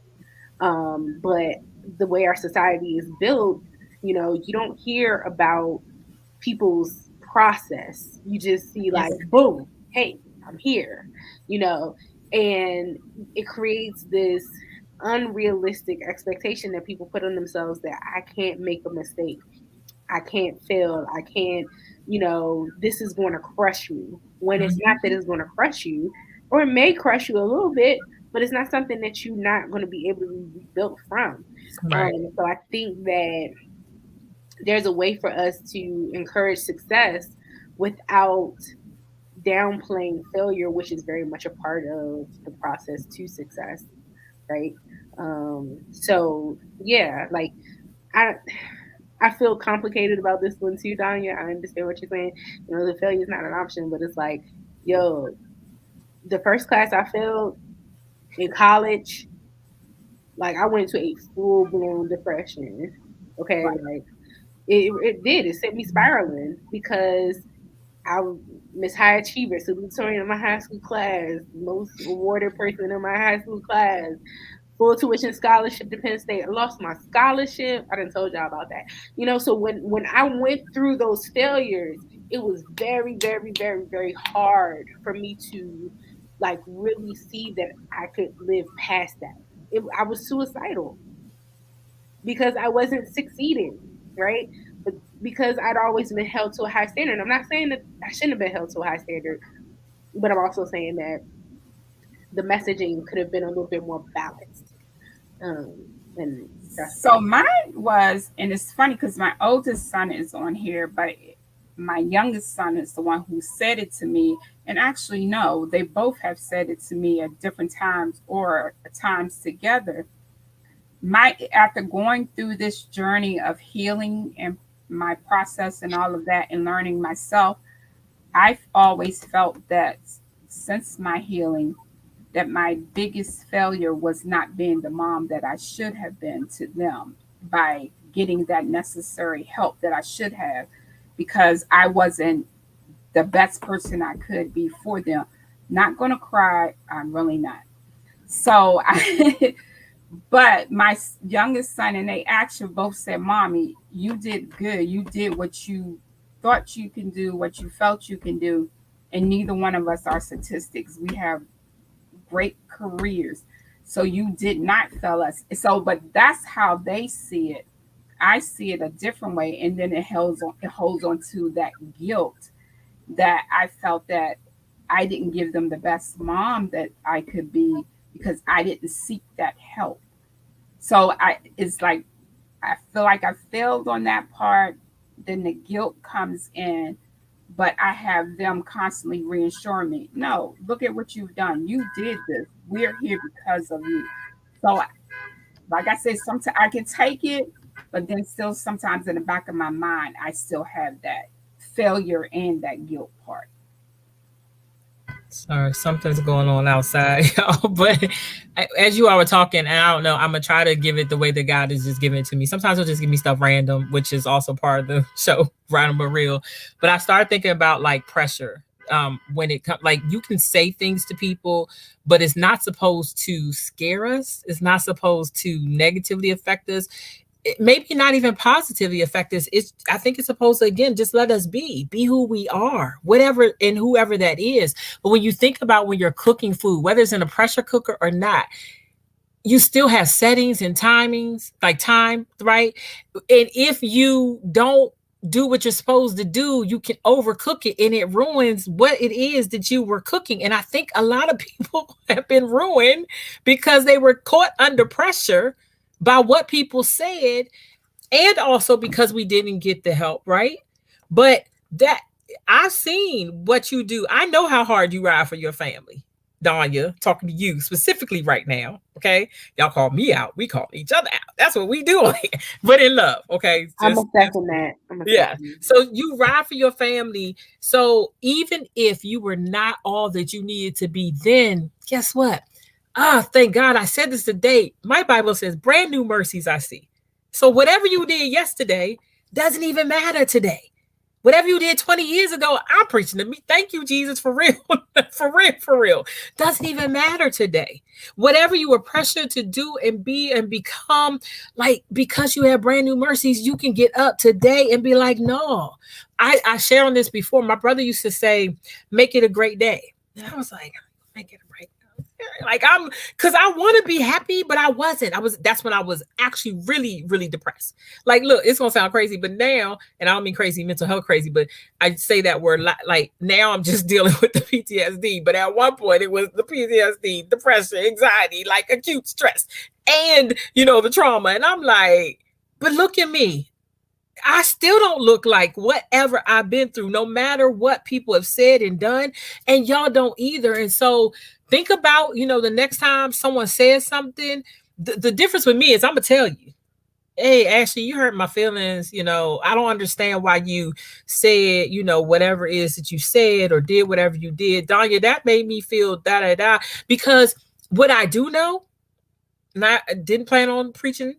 But the way our society is built, you don't hear about people's process. You just see Yes. like, boom, hey, I'm here, you know, and it creates this unrealistic expectation that people put on themselves that I can't make a mistake. I can't fail. I can't, this is going to crush me. When it's not that it's going to crush you, or it may crush you a little bit, but it's not something that you're not going to be able to be rebuilt from. Right. So I think that there's a way for us to encourage success without downplaying failure, which is very much a part of the process to success, right? So yeah, like I I feel complicated about this one too, Danya. I understand what you're saying. You know, the failure is not an option, but it's like, yo, the first class I failed in college, like I went to a full blown depression. Okay, Right. like it did. It sent me spiraling because I was Miss High Achiever, salutatorian in my high school class, most awarded person in my high school class, full tuition scholarship to Penn State. I lost my scholarship. I done told y'all about that. You know, so when I went through those failures, it was very, very, very, very hard for me to like really see that I could live past that. I was suicidal because I wasn't succeeding, right? But because I'd always been held to a high standard. I'm not saying that I shouldn't have been held to a high standard, but I'm also saying that the messaging could have been a little bit more balanced. And that's So mine was, and it's funny because my oldest son is on here, but my youngest son is the one who said it to me. And actually, no, they both have said it to me at different times or times together. My After going through this journey of healing and my process and all of that and learning myself, I've always felt that since my healing, that my biggest failure was not being the mom that I should have been to them by getting that necessary help that I should have, because I wasn't the best person I could be for them. Not going to cry. I'm really not. So I, but my youngest son and they actually both said, Mommy, you did good. You did what you thought you can do, what you felt you can do. And neither one of us are statistics. We have great careers. So you did not fail us. So, but that's how they see it. I see it a different way. And then it holds on to that guilt that I felt that I didn't give them the best mom that I could be because I didn't seek that help. So it's like I feel like I failed on that part. Then the guilt comes in, but I have them constantly reassuring me, no, look at what you've done. You did this. We're here because of you. So, like I said, sometimes I can take it, but then still sometimes in the back of my mind, I still have that failure and that guilt part. Sorry, something's going on outside, y'all. But as you all were talking, and I don't know, I'm gonna try to give it the way that God is just giving it to me. Sometimes he'll just give me stuff random, which is also part of the show, random but real. But I started thinking about like pressure. When it comes, like you can say things to people, but it's not supposed to scare us. It's not supposed to negatively affect us. Maybe not even positively affect us. I think it's supposed to, again, just let us be who we are, whatever and whoever that is. But when you think about when you're cooking food, whether it's in a pressure cooker or not, you still have settings and timings, like time, right? And if you don't do what you're supposed to do, you can overcook it and it ruins what it is that you were cooking. And I think a lot of people have been ruined because they were caught under pressure by what people said, and also because we didn't get the help, right? But that I've seen what you do. I know how hard you ride for your family. Danya, talking to you specifically right now. Okay. Y'all call me out. We call each other out. That's what we do. But in love. Okay. I'm a Just second that. I'm a yeah. second. So you ride for your family. So even if you were not all that you needed to be then, guess what? Thank God I said this today. My Bible says brand new mercies I see. So whatever you did yesterday doesn't even matter today. Whatever you did 20 years ago, I'm preaching to me. Thank you, Jesus, for real. For real, for real. Doesn't even matter today. Whatever you were pressured to do and be and become, like, because you have brand new mercies, you can get up today and be like, no. I shared on this before. My brother used to say, make it a great day. And I was like, make it a great day. Like because I want to be happy, but I wasn't. That's when I was actually really, really depressed. Like, look, it's gonna sound crazy, but now, and I don't mean crazy, mental health crazy, but I say that word like now I'm just dealing with the PTSD. But at one point it was the PTSD, depression, anxiety, like acute stress, and the trauma. And I'm like, but look at me. I still don't look like whatever I've been through, no matter what people have said and done. And y'all don't either. And so think about, the next time someone says something, the difference with me is I'm going to tell you, hey, Ashley, you hurt my feelings. I don't understand why you said, whatever it is that you said or did whatever you did. Danya, that made me feel da da da. Because what I do know, and I didn't plan on preaching,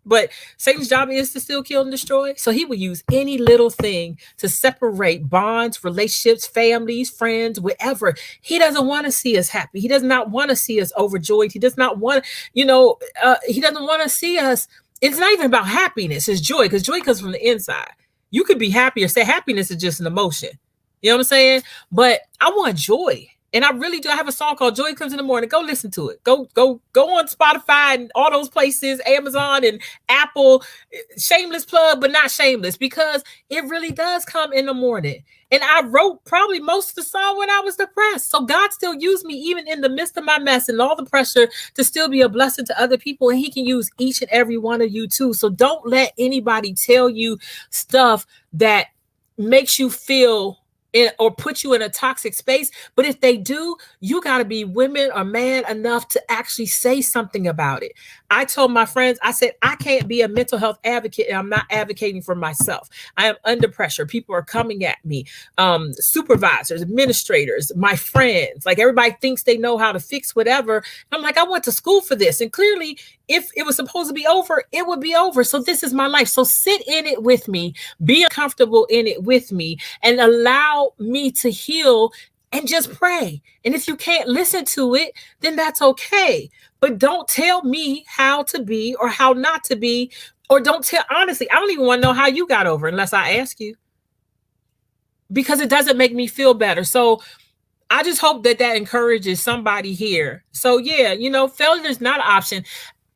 but Satan's job is to steal, kill, and destroy. So he will use any little thing to separate bonds, relationships, families, friends, whatever. He doesn't want to see us happy. He does not want to see us overjoyed. He does not want, he doesn't want to see us. It's not even about happiness. It's joy, because joy comes from the inside. You could be happy or say happiness is just an emotion. You know what I'm saying? But I want joy. And I really do. I have a song called Joy Comes in the Morning. Go listen to it. Go on Spotify and all those places, Amazon and Apple. Shameless plug, but not shameless, because it really does come in the morning. And I wrote probably most of the song when I was depressed. So God still used me even in the midst of my mess and all the pressure to still be a blessing to other people. And he can use each and every one of you too. So don't let anybody tell you stuff that makes you feel or put you in a toxic space. But if they do, you got to be women or man enough to actually say something about it. I told my friends, I said, I can't be a mental health advocate and I'm not advocating for myself. I am under pressure. People are coming at me. Supervisors, administrators, my friends, like everybody thinks they know how to fix whatever. I'm like, I went to school for this. And clearly, if it was supposed to be over, it would be over. So this is my life. So sit in it with me, be comfortable in it with me, and allow me to heal and just pray. And if you can't listen to it, then that's okay. But don't tell me how to be or how not to be, or honestly, I don't even want to know how you got over unless I ask you, because it doesn't make me feel better. So I just hope that encourages somebody here. So yeah, failure is not an option.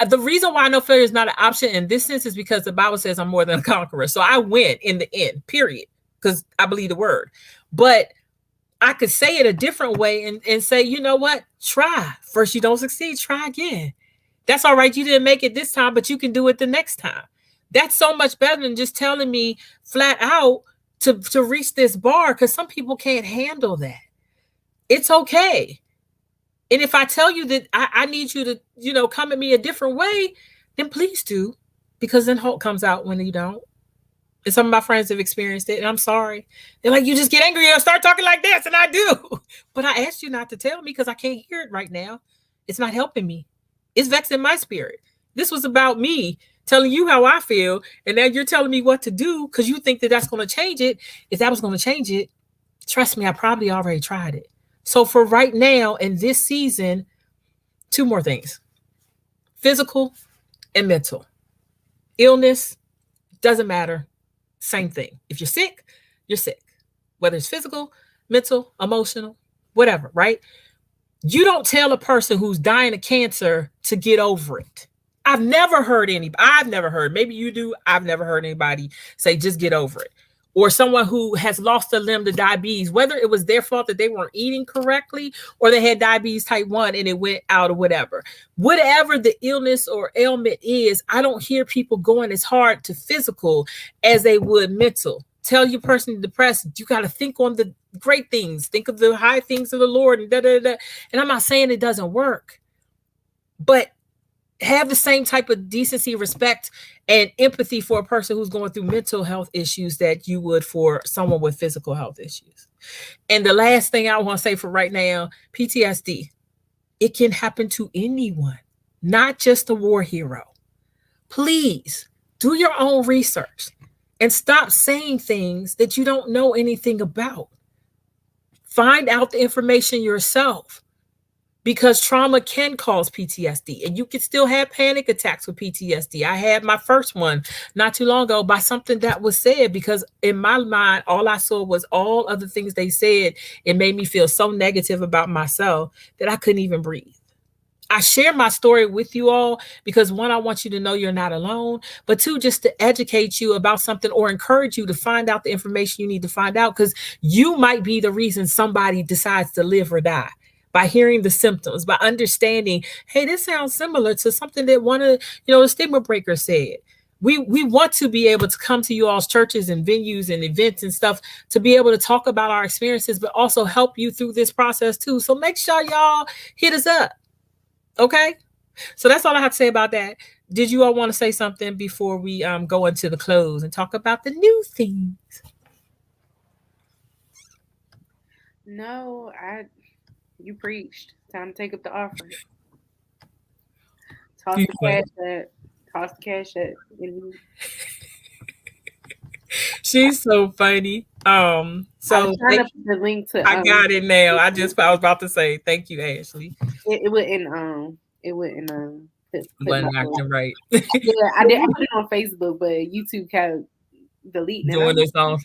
The reason why I know failure is not an option in this sense is because the Bible says I'm more than a conqueror. So I win in the end, period, because I believe the word. But I could say it a different way and say, you know what? Try. First, you don't succeed. Try again. That's all right. You didn't make it this time, but you can do it the next time. That's so much better than just telling me flat out to reach this bar, because some people can't handle that. It's okay. And if I tell you that I need you to, come at me a different way, then please do, because then hope comes out when you don't. And some of my friends have experienced it, and I'm sorry. They're like, you just get angry and start talking like this, and I do. But I asked you not to tell me because I can't hear it right now. It's not helping me. It's vexing my spirit. This was about me telling you how I feel, and now you're telling me what to do because you think that that's going to change it. If that was going to change it, trust me, I probably already tried it. So for right now, in this season, 2 more things: physical and mental. Illness, doesn't matter. Same thing. If you're sick, you're sick. Whether it's physical, mental, emotional, whatever, right? You don't tell a person who's dying of cancer to get over it. I've never heard, maybe you do, I've never heard anybody say just get over it. Or someone who has lost a limb to diabetes, whether it was their fault that they weren't eating correctly or they had diabetes type 1 and it went out or whatever. Whatever the illness or ailment is, I don't hear people going as hard to physical as they would mental. Tell your person depressed, you got to think on the great things. Think of the high things of the Lord and da, da, da. And I'm not saying it doesn't work, but have the same type of decency, respect, and empathy for a person who's going through mental health issues that you would for someone with physical health issues. And the last thing I want to say for right now, PTSD. It can happen to anyone, not just a war hero. Please do your own research and stop saying things that you don't know anything about. Find out the information yourself, because trauma can cause PTSD, and you can still have panic attacks with PTSD. I had my first one not too long ago by something that was said, because in my mind, all I saw was all of the things they said. It made me feel so negative about myself that I couldn't even breathe. I share my story with you all because 1, I want you to know you're not alone, but 2, just to educate you about something or encourage you to find out the information you need to find out, because you might be the reason somebody decides to live or die. By hearing the symptoms, by understanding, hey, this sounds similar to something that one of, the stigma breakers said. we want to be able to come to you all's churches and venues and events and stuff to be able to talk about our experiences, but also help you through this process too. So make sure y'all hit us up. Okay. So that's all I have to say about that. Did you all want to say something before we go into the close and talk about the new things? No, you preached. Time to take up the offering. Toss the cash at. Toss the cash at. She's so funny. So I was trying to put the link to. I got it now. I was about to say thank you, Ashley. It wouldn't Wasn't acting right. Yeah, I put it on Facebook, but YouTube kept deleting it. Doing this song.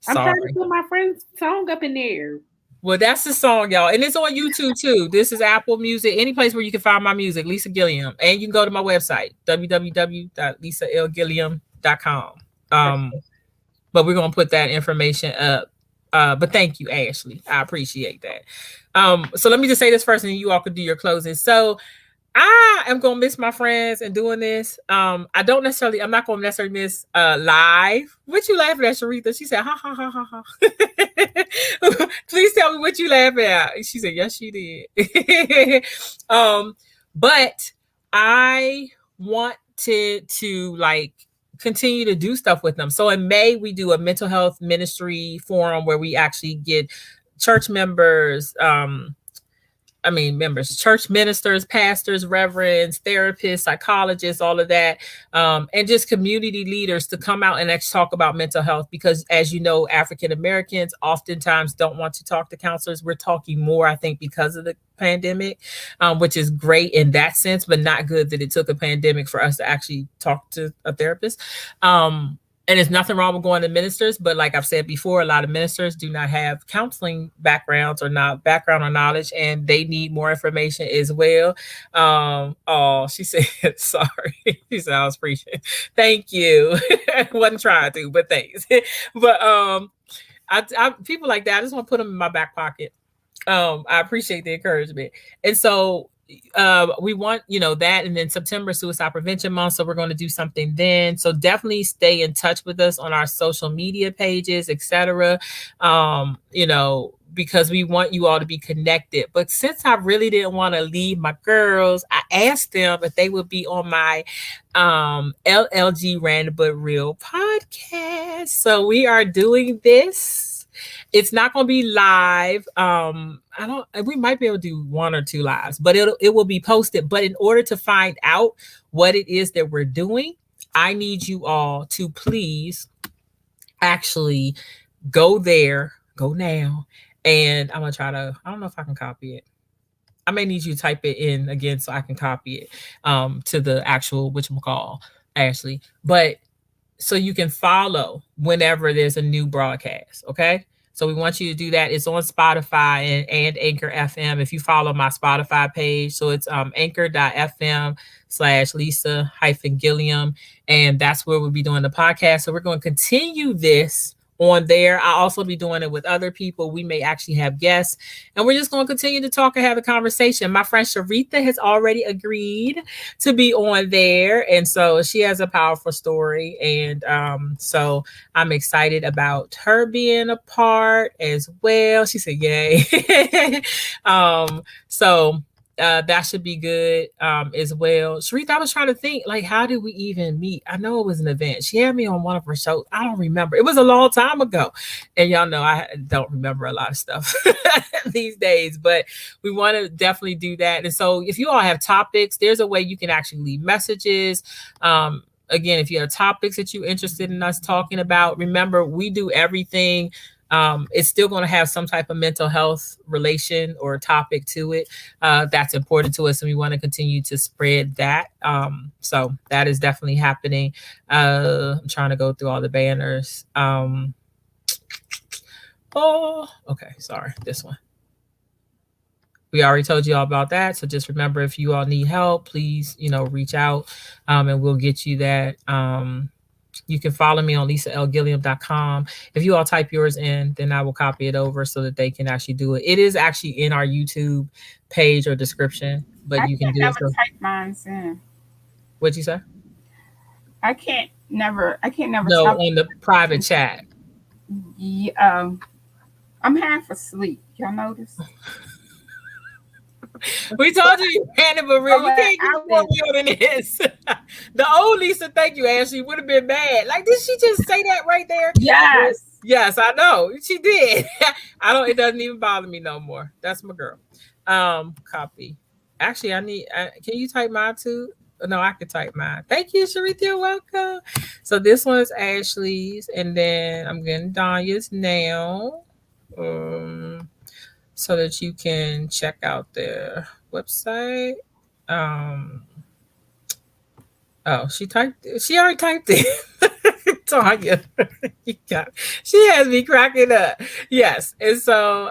I'm trying to put my friend's song up in there. Well, that's the song, y'all. And it's on YouTube too. This is Apple Music, any place where you can find my music, Lisa Gilliam. And you can go to my website, www.lisalgilliam.com. But we're gonna put that information up. But thank you, Ashley. I appreciate that. So let me just say this first, and then you all could do your closing. So I am gonna miss my friends and doing this. I'm not gonna necessarily miss live. What you laughing at, Sharitha? She said, ha ha ha ha ha. Please tell me what you laughing at. She said, yes, she did. But I wanted to like continue to do stuff with them. So in May, we do a mental health ministry forum where we actually get church members, church ministers, pastors, reverends, therapists, psychologists, all of that, and just community leaders to come out and actually talk about mental health. Because as you know, African Americans oftentimes don't want to talk to counselors. We're talking more, I think, because of the pandemic, which is great in that sense, but not good that it took a pandemic for us to actually talk to a therapist. And there's nothing wrong with going to ministers, but like I've said before, a lot of ministers do not have counseling backgrounds or not background or knowledge, and they need more information as well. She said, sorry. She said, I was preaching. Thank you. Wasn't trying to, but thanks. But I people like that, I just want to put them in my back pocket. I appreciate the encouragement. And so we want that, and then September Suicide Prevention Month, so we're going to do something then. So definitely stay in touch with us on our social media pages, etc. Because we want you all to be connected. But since I really didn't want to leave my girls, I asked them if they would be on my LLG Random But Real podcast. So we are doing this. It's not going to be live. We might be able to do 1 or 2 lives, but it will be posted. But in order to find out what it is that we're doing, I need you all to please actually go now. And I'm going to try to, I don't know if I can copy it. I may need you to type it in again so I can copy it to the actual, whatchamacall, Ashley. But so you can follow whenever there's a new broadcast. Okay. So we want you to do that. It's on Spotify and Anchor FM. If you follow my Spotify page, so it's anchor.fm/Lisa-Gilliam. And that's where we'll be doing the podcast. So we're going to continue this on there. I'll also be doing it with other people. We may actually have guests, and we're just going to continue to talk and have a conversation. My friend Sharitha has already agreed to be on there, and so she has a powerful story, and so I'm excited about her being a part as well. She said yay. That should be good as well. Sharitha, I was trying to think, like, how did we even meet? I know it was an event. She had me on one of her shows. I don't remember. It was a long time ago. And y'all know I don't remember a lot of stuff these days, but we want to definitely do that. And so if you all have topics, there's a way you can actually leave messages. Again, if you have topics that you're interested in us talking about, remember, we do everything. It's still going to have some type of mental health relation or topic to it. That's important to us, and we want to continue to spread that. So that is definitely happening. I'm trying to go through all the banners. Okay. Sorry. This one. We already told you all about that. So just remember, if you all need help, please, reach out and we'll get you that. You can follow me on lisalgilliam.com. If you all type yours in, then I will copy it over so that they can actually do it. It is actually in our YouTube page or description, but you can do it. Type mine in. What'd you say? I can't never No, tell. on the private chat. Yeah, I'm half asleep. Y'all notice? We told you you ran it, but real. Oh, You can't I get more was. real than this. The old Lisa, thank you, Ashley, would have been mad. Like, did she just say that right there? But Yes. yes, I know she did. I don't. It doesn't even bother me no more. That's my girl. Copy. Actually, can you type mine too? No, I can type mine. Thank you, Sharita. You're welcome. So this one's Ashley's, and then I'm getting Danya's now. Um, so that you can check out their website. Um, oh, she already typed it. Tanya, you got, she has me cracking up. Yes, and so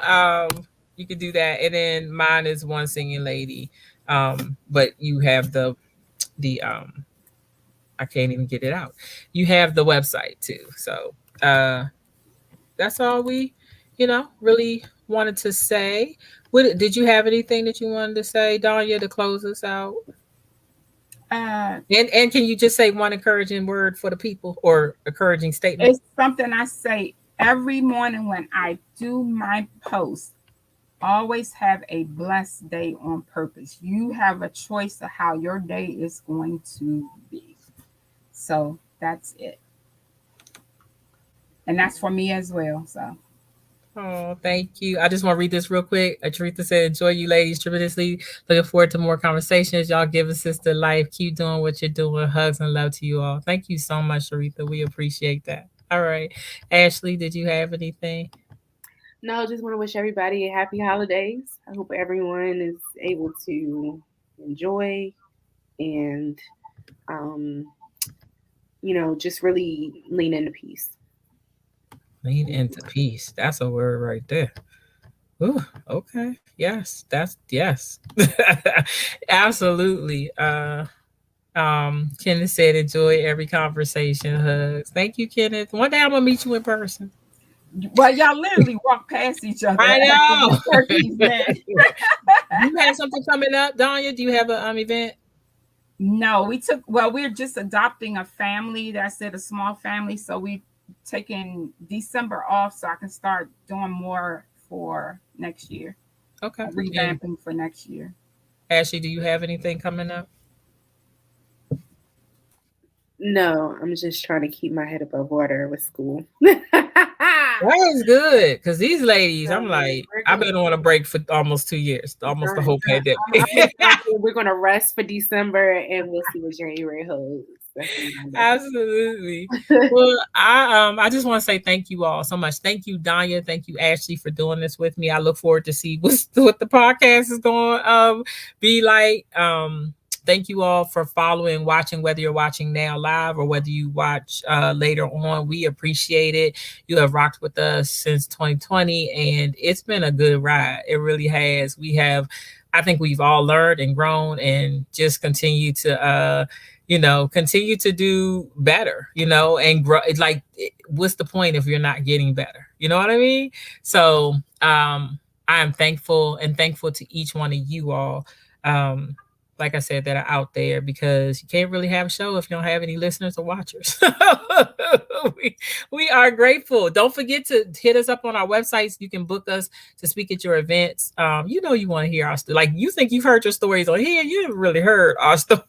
you can do that, and then mine is one singing lady. But you have the I can't even get it out. You have the website too. So that's all we, really wanted to say. Did you have anything that you wanted to say, Danya, to close us out? Uh, And can you just say one encouraging word for the people or encouraging statement? it's something I say every morning when I do my post. Always have a blessed day on purpose. You have a choice of how your day is going to be. So that's it. And that's for me as well. So Oh, thank you. I just want to read this real quick. Teresa said, enjoy you ladies tremendously. Looking forward to more conversations. Y'all give a sister life. Keep doing what you're doing. Hugs and love to you all. Thank you so much, Aretha. We appreciate that. All right. Ashley, did you have anything? No, just want to wish everybody a happy holidays. I hope everyone is able to enjoy and, um, just really lean into peace. Lean into peace. That's a word right there. Ooh, okay. Yes, that's yes. Absolutely. Kenneth said enjoy every conversation. Hugs. Thank you, Kenneth. One day I'm gonna meet you in person. well, y'all literally walk past each other I at the know. turkey event. You have something coming up, Danya? Do you have an event? No, we're just adopting a family. That's it, a small family. So we taking December off so I can start doing more for next year, Okay. And revamping for next year. Ashley, do you have anything coming up? No, I'm just trying to keep my head above water with school. That is good because these ladies, I'm like, We're I've gonna, been on a break for almost 2 years, almost the whole pandemic. I'm excited. We're gonna rest for December, and we'll see what January holds. Absolutely. Well, I just want to say thank you all so much. Thank you, Danya. Thank you, Ashley, for doing this with me. I look forward to see what the podcast is going to be like. Thank you all for following, watching, whether you're watching now live or whether you watch later on. We appreciate it. You have rocked with us since 2020, and it's been a good ride. It really has. I think we've all learned and grown and just continue to do better, and grow. It's like, what's the point if you're not getting better? You know what I mean? So I am thankful to each one of you all. Like I said, that are out there because you can't really have a show if you don't have any listeners or watchers. we are grateful. Don't forget to hit us up on our websites. You can book us to speak at your events. You want to hear our story. Like, you think you've heard your stories on here, you haven't really heard our story.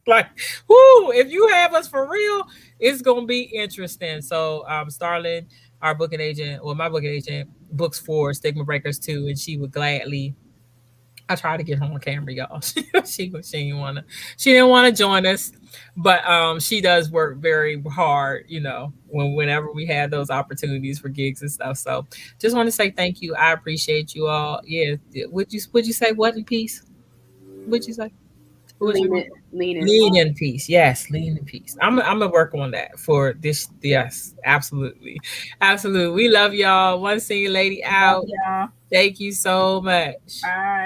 Like, whoo, if you have us for real, it's gonna be interesting. So Starlin, our booking agent, well, my booking agent books for Stigma Breakers too, and she would gladly. I tried to get her on camera, y'all. She didn't wanna join us, but she does work very hard, whenever we have those opportunities for gigs and stuff. So just want to say thank you. I appreciate you all. Yeah. Would you say what in peace? Would you say? What would you Lean in. Lean in peace. Yes, lean in peace. I'm gonna work on that for this. Yes, absolutely. Absolutely. We love y'all. One single lady Love out. y'all. Thank you so much. Bye.